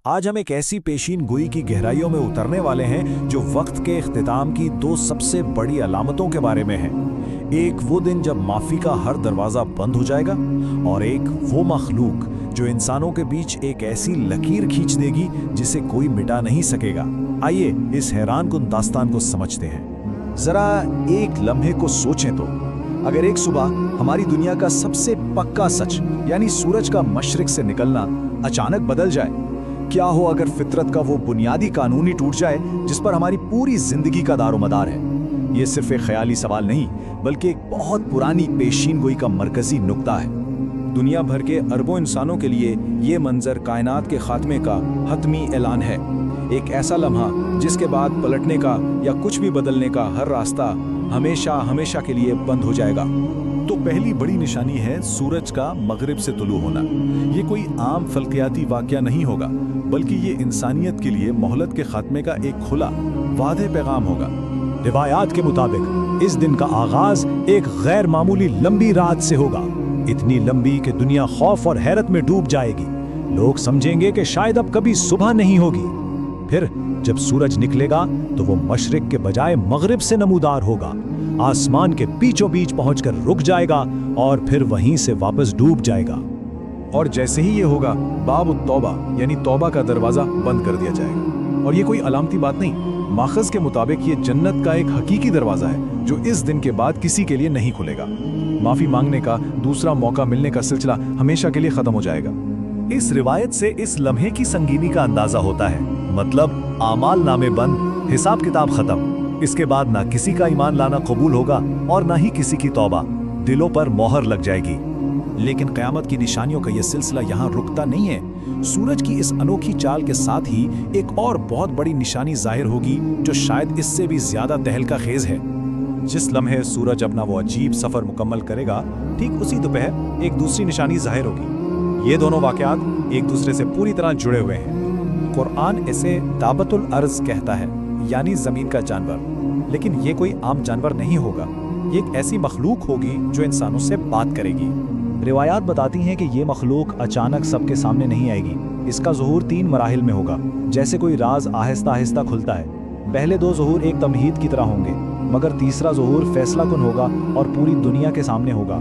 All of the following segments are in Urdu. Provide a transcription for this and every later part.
آج ہم ایک ایسی پیشین گوئی کی گہرائیوں میں اترنے والے ہیں جو وقت کے اختتام کی دو سب سے بڑی علامتوں کے بارے میں ہیں۔ ایک وہ دن جب معافی کا ہر دروازہ بند ہو جائے گا، اور ایک وہ مخلوق جو انسانوں کے بیچ ایک ایسی لکیر کھینچ دے گی جسے کوئی مٹا نہیں سکے گا۔ آئیے اس حیران کن داستان کو سمجھتے ہیں۔ ذرا ایک لمحے کو سوچیں تو، اگر ایک صبح ہماری دنیا کا سب سے پکا سچ یعنی سورج کا مشرق سے نکلنا اچانک بدل جائے، کیا ہو اگر فطرت کا وہ بنیادی قانون ہی ٹوٹ جائے جس پر ہماری پوری زندگی کا دار و مدار ہے؟ یہ صرف ایک خیالی سوال نہیں بلکہ ایک بہت پرانی پیشین گوئی کا مرکزی نقطہ ہے۔ دنیا بھر کے اربوں انسانوں کے لیے یہ منظر کائنات کے خاتمے کا حتمی اعلان ہے، ایک ایسا لمحہ جس کے بعد پلٹنے کا یا کچھ بھی بدلنے کا ہر راستہ ہمیشہ کے لیے بند ہو جائے گا۔ تو پہلی بڑی نشانی ہے سورج کا مغرب سے طلوع ہونا۔ یہ کوئی عام فلکیاتی واقعہ نہیں ہوگا، بلکہ یہ انسانیت کے لیے مہلت کے خاتمے کا ایک کھلا واضح پیغام ہوگا۔ روایات کے مطابق اس دن کا آغاز ایک غیر معمولی لمبی رات سے ہوگا، اتنی لمبی کہ دنیا خوف اور حیرت میں ڈوب جائے گی۔ لوگ سمجھیں گے کہ شاید اب کبھی صبح نہیں ہوگی۔ پھر جب سورج نکلے گا تو وہ مشرق کے بجائے مغرب سے نمودار ہوگا، آسمان کے بیچوں بیچ پہنچ کر رک جائے گا اور پھر وہیں سے واپس ڈوب جائے گا۔ اور جیسے ہی یہ ہوگا، باب التوبہ یعنی توبہ کا دروازہ بند کر دیا جائے گا۔ اور یہ کوئی علامتی بات نہیں، ماخذ کے مطابق یہ جنت کا ایک حقیقی دروازہ ہے جو اس دن کے بعد کسی کے لیے نہیں کھلے گا۔ معافی مانگنے کا دوسرا موقع ملنے کا سلسلہ ہمیشہ کے لیے ختم ہو جائے گا۔ اس روایت سے اس لمحے کی سنگینی کا اندازہ ہوتا ہے، مطلب اعمال نامے بند، حساب کتاب ختم۔ اس کے بعد نہ کسی کا ایمان لانا قبول ہوگا اور نہ ہی کسی کی توبہ، دلوں پر مہر لگ جائے گی۔ لیکن قیامت کی نشانیوں کا یہ سلسلہ یہاں رکتا نہیں ہے۔ سورج کی اس انوکھی چال کے ساتھ ہی ایک اور بہت بڑی نشانی ظاہر ہوگی جو شاید اس سے بھی زیادہ تہلکہ خیز ہے۔ جس لمحے سورج اپنا وہ عجیب سفر مکمل کرے گا، ٹھیک اسی دوپہر ایک دوسری نشانی ظاہر ہوگی۔ یہ دونوں واقعات ایک دوسرے سے پوری طرح جڑے ہوئے ہیں۔ قرآن اسے دابۃ الارض کہتا ہے، یعنی زمین کا جانور، لیکن یہ کوئی عام جانور نہیں ہوگا، یہ ایک ایسی مخلوق ہوگی جو انسانوں سے بات کرے گی۔ روایات بتاتی ہیں کہ یہ مخلوق اچانک سب کے سامنے نہیں آئے گی، اس کا ظہور 3 مراحل میں ہوگا، جیسے کوئی راز آہستہ آہستہ کھلتا ہے۔ پہلے 2 ظہور ایک تمہید کی طرح ہوں گے، مگر تیسرا ظہور فیصلہ کن ہوگا اور پوری دنیا کے سامنے ہوگا۔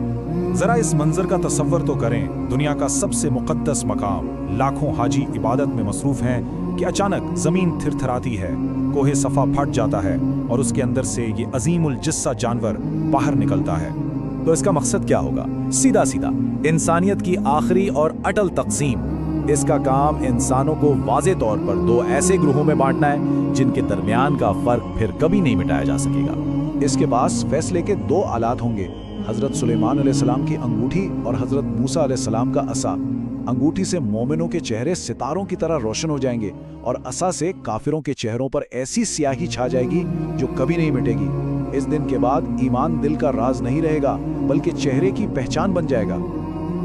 ذرا اس منظر کا تصور تو کریں، دنیا کا سب سے مقدس مقام، لاکھوں حاجی عبادت میں مصروف ہیں کہ اچانک زمین تھر تھراتی ہے، کوہ صفا پھٹ جاتا ہے اور اس کے اندر سے یہ عظیم الجثہ جانور باہر نکلتا ہے۔ تو اس کا مقصد کیا ہوگا؟ سیدھا انسانیت کی آخری اور اٹل تقسیم۔ اس کا کام انسانوں کو واضح طور پر 2 ایسے گروہوں میں بانٹنا ہے جن کے درمیان کا فرق پھر کبھی نہیں مٹایا جا سکے گا۔ اس کے پاس فیصلے کے 2 آلات ہوں گے، حضرت سلیمان علیہ السلام کی انگوٹھی اور حضرت موسیٰ علیہ السلام کا عصا۔ انگوٹھی سے مومنوں کے چہرے ستاروں کی طرح روشن ہو جائیں گے اور عصا سے کافروں کے چہروں پر ایسی سیاہی چھا جائے گی جو کبھی نہیں مٹے گی۔ اس دن کے بعد ایمان دل کا راز نہیں رہے گا بلکہ چہرے کی پہچان بن جائے گا۔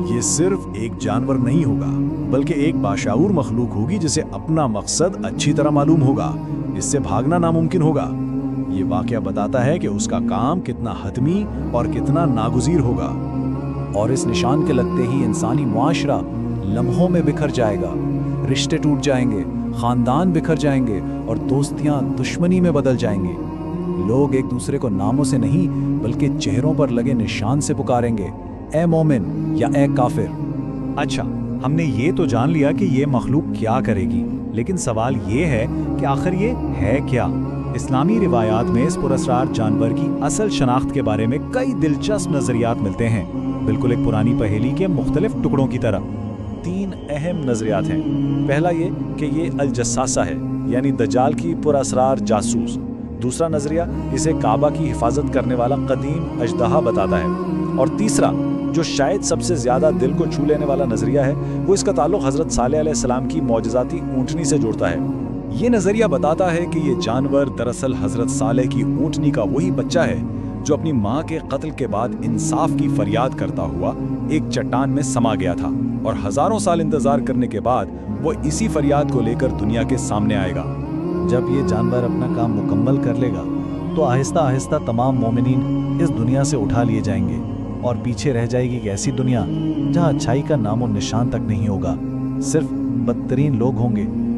یہ صرف ایک جانور نہیں ہوگا بلکہ ایک باشعور مخلوق ہوگی جسے اپنا مقصد اچھی طرح معلوم ہوگا، اس سے بھاگنا ناممکن ہوگا۔ یہ واقعہ بتاتا ہے کہ اس کا کام کتنا حتمی اور کتنا ناگزیر ہوگا۔ اور اس نشان کے لگتے ہی انسانی معاشرہ لمحوں میں بکھر جائے گا، رشتے ٹوٹ جائیں گے، خاندان بکھر جائیں گے اور دوستیاں دشمنی میں بدل جائیں گے۔ لوگ ایک دوسرے کو ناموں سے نہیں بلکہ چہروں پر لگے نشان سے پکاریں گے، اے مومن یا اے کافر۔ اچھا، ہم نے یہ تو جان لیا کہ یہ مخلوق کیا کرے گی، لیکن سوال یہ ہے کہ آخر یہ ہے کیا؟ اسلامی روایات میں اس پراسرار جانور کی اصل شناخت کے بارے میں کئی دلچسپ نظریات ملتے ہیں، بالکل ایک پرانی پہیلی کے مختلف ٹکڑوں کی طرح۔ 3 اہم نظریات ہیں۔ پہلا یہ کہ یہ الجساسہ ہے، یعنی دجال کی پراسرار جاسوس۔ دوسرا نظریہ اسے کعبہ کی حفاظت کرنے والا قدیم اژدہا بتاتا ہے، اور تیسرا جو شاید سب سے زیادہ دل کو چھو لینے والا نظریہ ہے، وہ اس کا تعلق حضرت صالح علیہ السلام کی معجزاتی اونٹنی سے جوڑتا ہے۔ یہ نظریہ بتاتا ہے کہ یہ جانور دراصل حضرت صالح کی اونٹنی کا وہی بچہ ہے جو اپنی ماں کے قتل کے بعد انصاف کی فریاد کرتا ہوا ایک چٹان میں سما گیا تھا، اور ہزاروں سال انتظار کرنے کے بعد وہ اسی فریاد کو لے کر دنیا کے سامنے آئے گا۔ جب یہ جانور اپنا کام مکمل کر لے گا تو آہستہ آہستہ تمام مومنین اس دنیا سے اٹھا لیے جائیں گے، اور پیچھے رہ جائے گی ایک ایسی دنیا جہاں اچھائی کا نام و نشان تک نہیں ہوگا، صرف بدترین لوگ ہوں گے